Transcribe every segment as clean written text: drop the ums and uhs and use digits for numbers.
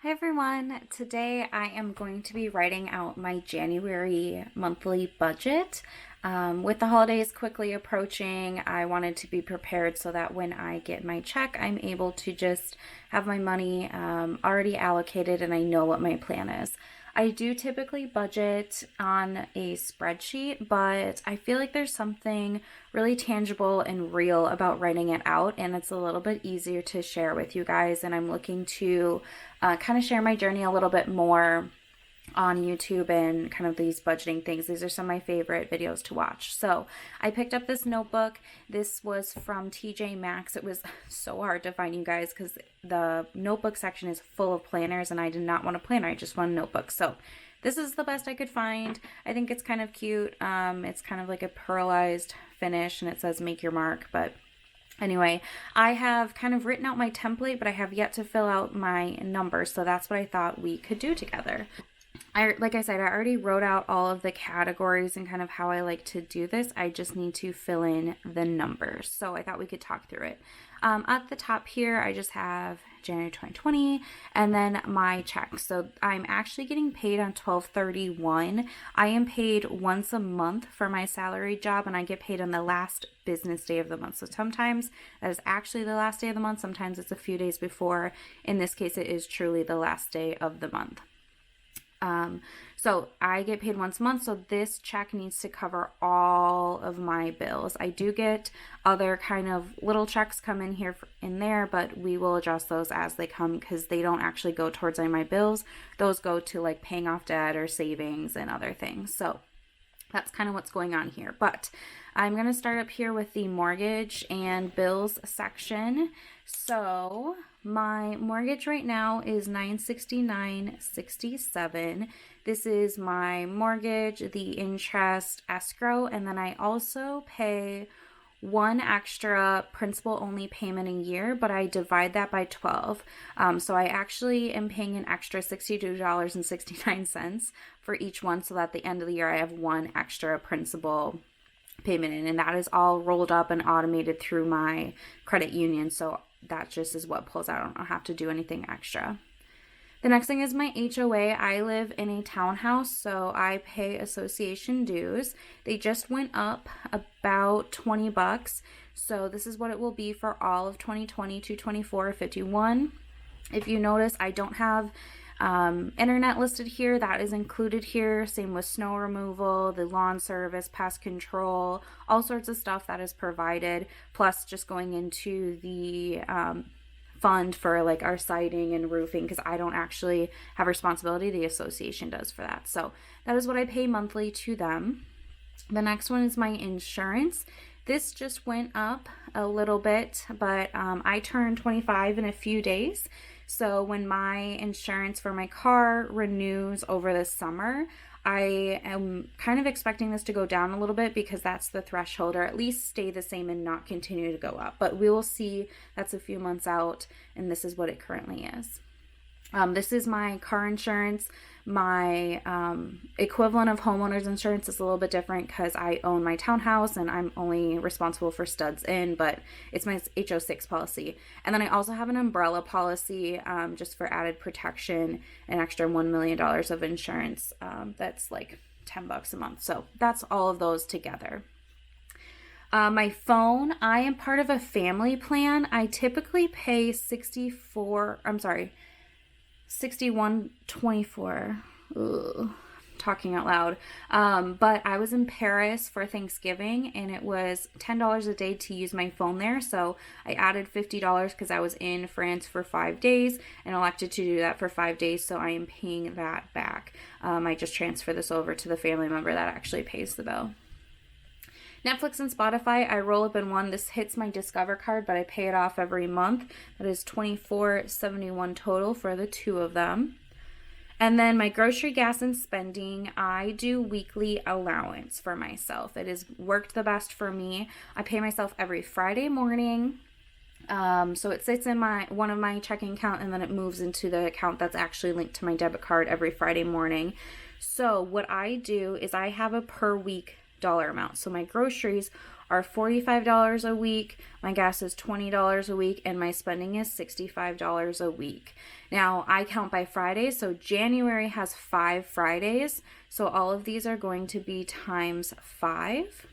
Hi everyone, today I am going to be writing out my January monthly budget. With the holidays quickly approaching, I wanted to be prepared so that when I get my check, I'm able to just have my money already allocated and I know what my plan is. I do typically budget on a spreadsheet, but I feel like there's something really tangible and real about writing it out, and it's a little bit easier to share with you guys. And I'm looking to kind of share my journey a little bit more on YouTube and kind of these budgeting things. These are some of my favorite videos to watch. So I picked up this notebook. This was from TJ Maxx. It was so hard to find, you guys, because the notebook section is full of planners and I did not want a planner. I just want a notebook. So this is the best I could find. I think it's kind of cute. It's kind of like a pearlized finish and it says make your mark, but anyway, I have kind of written out my template, but I have yet to fill out my numbers. So that's what I thought we could do together. Like I said, I already wrote out all of the categories and kind of how I like to do this. I just need to fill in the numbers. So I thought we could talk through it. At the top here, I just have January 2020 and then my check. So I'm actually getting paid on 12/31. I am paid once a month for my salary job and I get paid on the last business day of the month. So sometimes that is actually the last day of the month. Sometimes it's a few days before. In this case, it is truly the last day of the month. So I get paid once a month, so this check needs to cover all of my bills. I do get other kind of little checks come in here in there, but we will adjust those as they come because they don't actually go towards any of my bills. Those go to like paying off debt or savings and other things. So that's kind of what's going on here. But I'm going to start up here with the mortgage and bills section. So my mortgage right now is $969.67. This is my mortgage, the interest, escrow, and then I also pay one extra principal only payment a year, but I divide that by 12. So I actually am paying an extra $62.69 for each one, so that at the end of the year I have one extra principal payment in, and that is all rolled up and automated through my credit union. So that just is what pulls out. I don't have to do anything extra. The next thing is my HOA. I live in a townhouse, so I pay association dues. They just went up about $20. So this is what it will be for all of 2020 to 24.51. If you notice, I don't have internet listed here. That is included here. Same with snow removal, the lawn service, pest control, all sorts of stuff that is provided, plus just going into the fund for like our siding and roofing, because I don't actually have responsibility. The association does for that. So that is what I pay monthly to them. The next one is my insurance. This just went up a little bit, but I turned 25 in a few days. So when my insurance for my car renews over the summer, I am kind of expecting this to go down a little bit because that's the threshold, or at least stay the same and not continue to go up. But we will see. That's a few months out, and this is what it currently is. This is my car insurance. My equivalent of homeowner's insurance is a little bit different because I own my townhouse and I'm only responsible for studs in, but it's my HO6 policy. And then I also have an umbrella policy just for added protection, an extra $1 million of insurance. That's like $10 a month. So that's all of those together. My phone, I am part of a family plan. I typically pay $61.24. Talking out loud. But I was in Paris for Thanksgiving and it was $10 a day to use my phone there. So I added $50 because I was in France for 5 days and elected to do that for 5 days. So I am paying that back. I just transfer this over to the family member that actually pays the bill. Netflix and Spotify, I roll up in one. This hits my Discover card, but I pay it off every month. That is $24.71 total for the two of them. And then my grocery, gas, and spending, I do weekly allowance for myself. It has worked the best for me. I pay myself every Friday morning. So it sits in one of my checking account and then it moves into the account that's actually linked to my debit card every Friday morning. So what I do is I have a per week dollar amount. So my groceries are $45 a week, my gas is $20 a week, and my spending is $65 a week. Now, I count by Fridays, so January has 5 Fridays, so all of these are going to be times 5.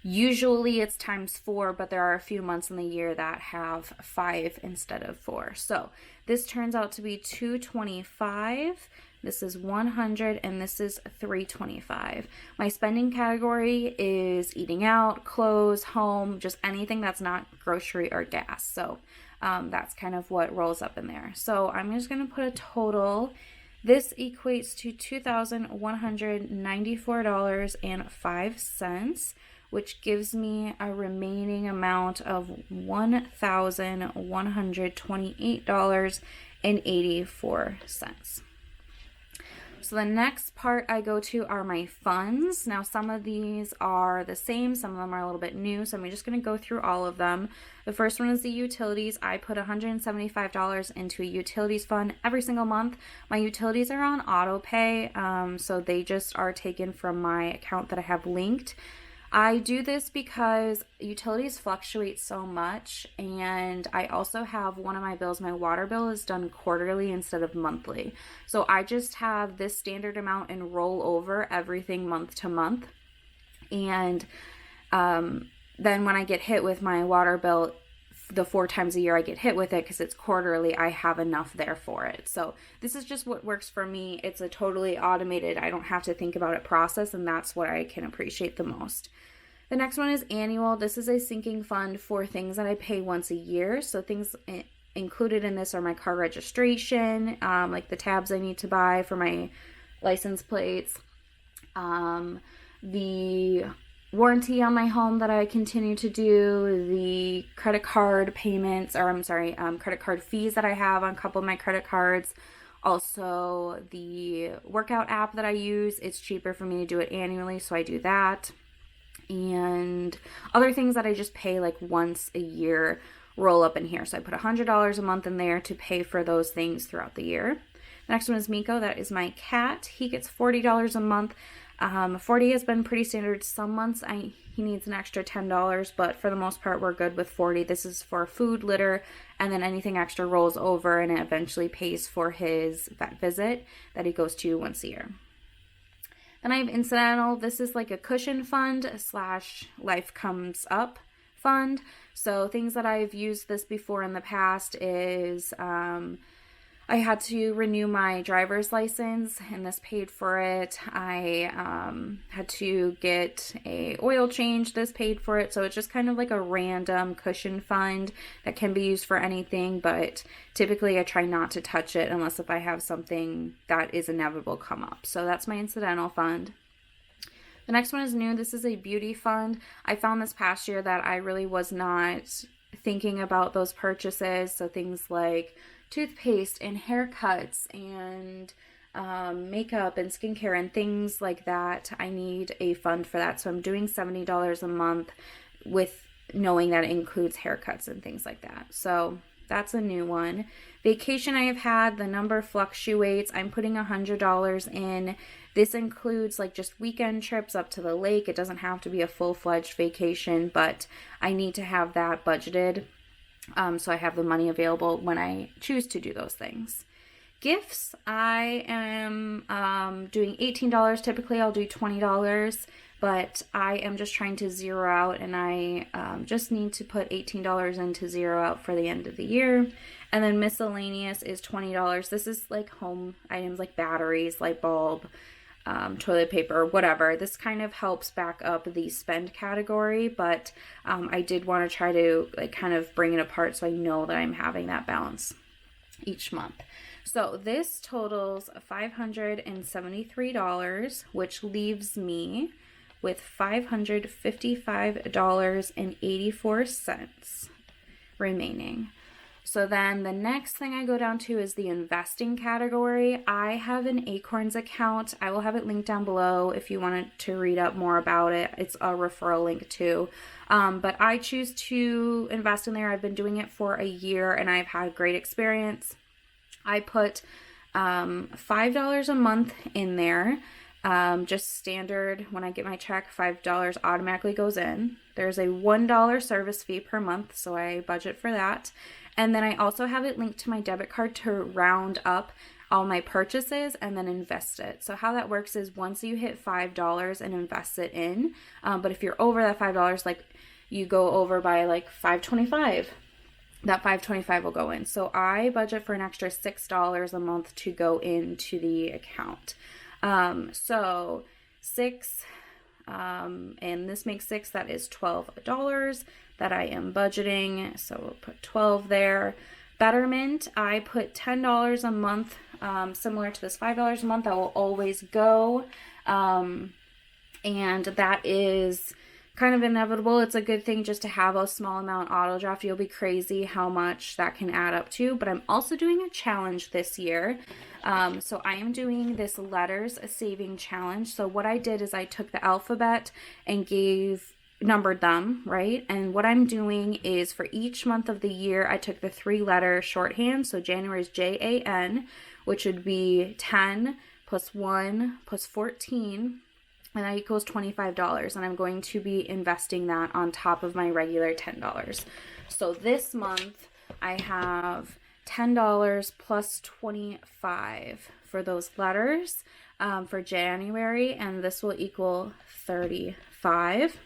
Usually it's times 4, but there are a few months in the year that have 5 instead of 4. So this turns out to be $225. This is $100, and this is $325. My spending category is eating out, clothes, home, just anything that's not grocery or gas. So that's kind of what rolls up in there. So I'm just going to put a total. This equates to $2,194.05, which gives me a remaining amount of $1,128.84. So the next part I go to are my funds. Now, some of these are the same, some of them are a little bit new, so I'm just going to go through all of them. The first one is the utilities. I put $175 into a utilities fund every single month. My utilities are on auto pay, so they just are taken from my account that I have linked. I do this because utilities fluctuate so much, and I also have one of my bills, my water bill, is done quarterly instead of monthly. So I just have this standard amount and roll over everything month to month. And then when I get hit with my water bill, the 4 times a year I get hit with it because it's quarterly, I have enough there for it. So this is just what works for me. It's a totally automated, I don't have to think about it process, and that's what I can appreciate the most. The next one is annual. This is a sinking fund for things that I pay once a year. So things included in this are my car registration, like the tabs I need to buy for my license plates, the warranty on my home that I continue to do, the credit card payments, credit card fees that I have on a couple of my credit cards. Also, the workout app that I use, it's cheaper for me to do it annually, so I do that. And other things that I just pay like once a year roll up in here. So I put $100 a month in there to pay for those things throughout the year. The next one is Miko. That is my cat. He gets $40 a month. 40 has been pretty standard. Some months he needs an extra $10, but for the most part we're good with 40. This is for food, litter, and then anything extra rolls over, and it eventually pays for his vet visit that he goes to once a year. Then I have incidental. This is like a cushion fund / life comes up fund. So things that I've used this before in the past is I had to renew my driver's license, and this paid for it. I had to get a oil change. This paid for it. So it's just kind of like a random cushion fund that can be used for anything, but typically I try not to touch it unless if I have something that is inevitable come up. So that's my incidental fund. The next one is new. This is a beauty fund. I found this past year that I really was not thinking about those purchases. So things like toothpaste and haircuts and makeup and skincare and things like that. I need a fund for that. So I'm doing $70 a month with knowing that it includes haircuts and things like that. So that's a new one. Vacation I have had, the number fluctuates. I'm putting $100 in. This includes like just weekend trips up to the lake. It doesn't have to be a full-fledged vacation, but I need to have that budgeted. So I have the money available when I choose to do those things. Gifts, I am doing $18. Typically I'll do $20, but I am just trying to zero out, and I just need to put $18 in to zero out for the end of the year. And then miscellaneous is $20. This is like home items like batteries, light bulb, toilet paper, whatever. This kind of helps back up the spend category, but I did want to try to like kind of bring it apart so I know that I'm having that balance each month. So this totals $573, which leaves me with $555.84 remaining. So then the next thing I go down to is the investing category. I have an Acorns account. I will have it linked down below if you wanted to read up more about it. It's a referral link too. But I choose to invest in there. I've been doing it for a year and I've had great experience. I put $5 a month in there. Just standard, when I get my check, $5 automatically goes in. There's a $1 service fee per month, so I budget for that. And then I also have it linked to my debit card to round up all my purchases and then invest it. So how that works is once you hit $5 and invest it in, but if you're over that $5, like you go over by like $5.25, that $5.25 will go in. So I budget for an extra $6 a month to go into the account. So six, and this makes six, that is $12 that I am budgeting. So we'll put 12 there. Betterment, I put $10 a month, similar to this $5 a month. That will always go. And that is kind of inevitable. It's a good thing just to have a small amount auto draft. You'll be crazy how much that can add up to. But I'm also doing a challenge this year. So I am doing this letters saving challenge. So what I did is I took the alphabet and numbered them, right? And what I'm doing is for each month of the year, I took the 3-letter shorthand. So January is JAN, which would be 10 plus 1 plus 14. And that equals $25, and I'm going to be investing that on top of my regular $10. So this month I have $10 plus 25 for those letters for January, and this will equal 35.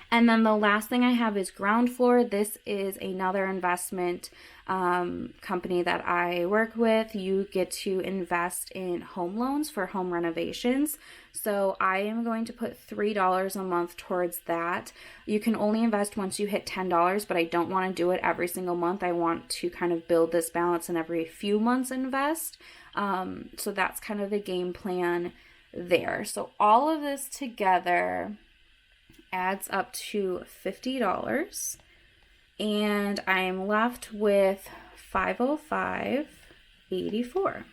And then the last thing I have is GroundFloor. This is another investment company that I work with. You get to invest in home loans for home renovations. So I am going to put $3 a month towards that. You can only invest once you hit $10, but I don't want to do it every single month. I want to kind of build this balance and every few months invest. So that's kind of the game plan there. So all of this together adds up to $50, and I'm left with $505.84.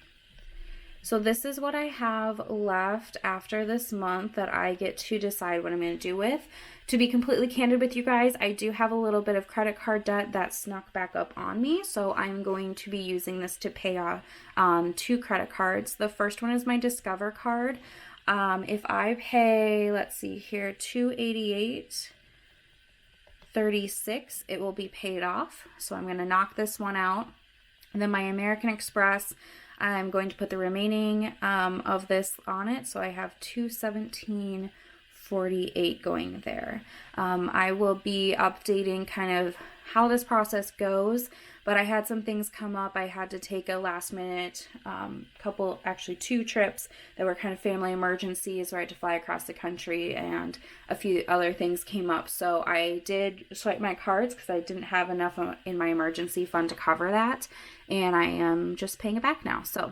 So this is what I have left after this month that I get to decide what I'm going to do with. To be completely candid with you guys, I do have a little bit of credit card debt that snuck back up on me, so I'm going to be using this to pay off 2 credit cards. The first one is my Discover card. If I pay, let's see here, $288.36, it will be paid off. So I'm going to knock this one out. And then my American Express, I'm going to put the remaining of this on it. So I have $217.48 going there. I will be updating kind of how this process goes, but I had some things come up. I had to take a last minute actually 2 trips that were kind of family emergencies where I had to fly across the country, and a few other things came up. So I did swipe my cards because I didn't have enough in my emergency fund to cover that, and I am just paying it back now. So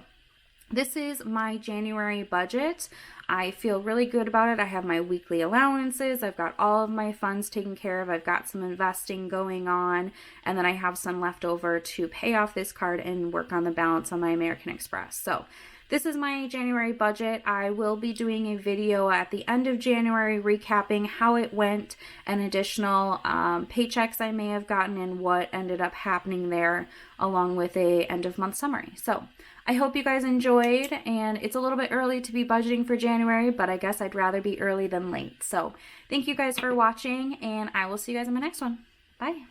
this is my January budget. I feel really good about it. I have my weekly allowances. I've got all of my funds taken care of. I've got some investing going on, and then I have some left over to pay off this card and work on the balance on my American Express. So this is my January budget. I will be doing a video at the end of January recapping how it went and additional paychecks I may have gotten and what ended up happening there, along with a end of month summary. So I hope you guys enjoyed, and it's a little bit early to be budgeting for January, but I guess I'd rather be early than late. So thank you guys for watching, and I will see you guys in my next one. Bye.